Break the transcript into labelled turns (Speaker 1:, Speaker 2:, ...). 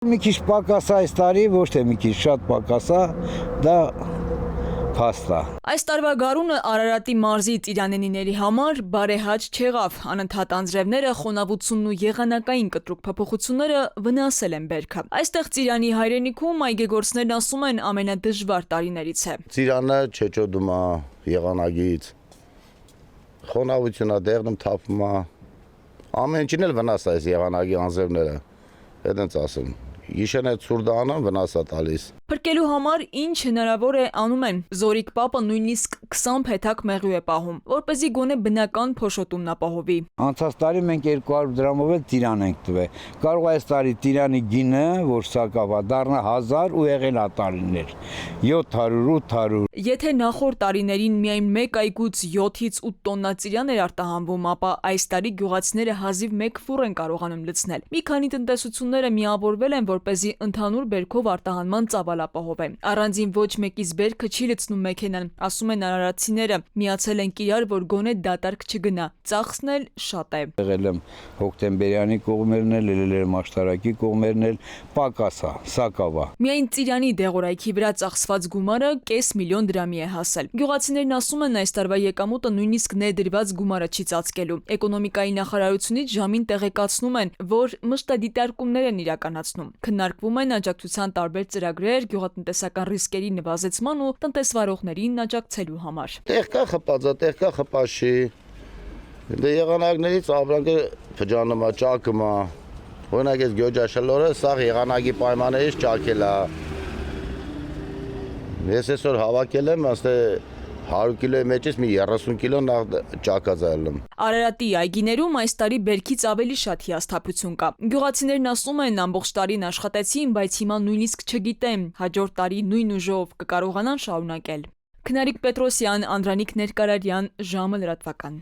Speaker 1: Մի քիչ պակաս է այս տարի, ոչ թե մի քիչ, շատ պակաս է, դա փաստ է։
Speaker 2: Այս տարվա գարունը Արարատի մարզի ծիրանենիների համար բարեհաճ չեղավ։ Անընդհատ անձրևները, խոնավությունն ու եղանակային կտրուկ փոփոխությունները վնասել են բերքը։ Այստեղ Ծիրանի հայրենիքում այգեգործներն ասում են ամենադժվար տարիներից է։
Speaker 3: Ծիրանը չեչոդում է եղանագից, խոնավությունն է դեղնում թափում է, ամեն ինչին էլ վնաս է այս եղանագի անձրևները, այդ ենք ասում։ Գիշերն է ցուրտ անում, վնաս է տալիս։
Speaker 2: Փրկելու համար ինչ հնարավոր է անում են։ Զորիկ պապը նույնիսկ 20 փեթակ մեղու է պահում, որպեսզի գոնե բնական փոշոտումն ապահովի։
Speaker 1: Անցած տարի մենք 200 դրամով էլ տիրան ենք տվել։ Կարող է այս տարի տիրանի գինը, որ սակավա դառնա 1000 ու եղել է տարիներ 700, 800։
Speaker 2: Եթե նախորդ տարիներին միայն մեկ այգուց 7-ից 8 տոննա ծիրան էր արտահանվում, ապա այս տարի գյուղացիները հազիվ մեկ ֆուռ են կարողանում լցնել։ Մի քանի տնտեսությունները միավորվել են, որպեսզի ընդհանուր բերքով արտահանման ծավալ ապահովեն։ Առանձին ոչ մեկից բերքը չի լցնում մեքենան, ասում են արարատցիները։ Միացել են իրար, որ գոնե դատարկ չգնա։ Ծախսն էլ շատ է։
Speaker 1: Եղել եմ Հոկտեմբերյանի կողմերն էլ, ելել եմ Աշտարակի կողմերն էլ, պակաս է, սակավա։
Speaker 2: Միայն Ծիրանի դեղորայքի վրա ծախսված գումարը կես միլիոն դրամի է հասել։ Գյուղացիներն ասում են այս տարվա եկամուտը նույնիսկ ներդրված գումարը չի ծածկելու։ Էկոնոմիկայի նախարարությունից ժամին տեղեկացնում են, որ մշտադիտարկումներ են իրականացնում։ Քննարկվում են աջակցության տարբեր ծրագրեր գյուղատնտեսական ռիսկերի նվազեցման ու տնտեսվարողներին աջակցելու համար։
Speaker 3: Տեղ կա խպածա, տեղ կա խպաշի։ Դե եղանակներից ապրանքը փճանում է, ճակում է։ Օրինակ այս գյուջաշլորը սա եղանակի պայմաններից ճակել է։ Ես այսօր հավաքել եմ, ասե 100 կիլոյի մեջից մի 30 կիլո նախ ճակած ելում։
Speaker 2: Արարատի այգիներում այս տարի բերքից ավելի շատ հիասթափություն կա։ Գյուղացիներն ասում են ամբողջ տարին աշխատեցին, բայց հիմա նույնիսկ չգիտեմ, հաջորդ տարի նույն ուժով կկարողանան շարունակել։ Քնարիկ Պետրոսյան, Անդրանիկ Ներկարարյան, ժամը լրատվական։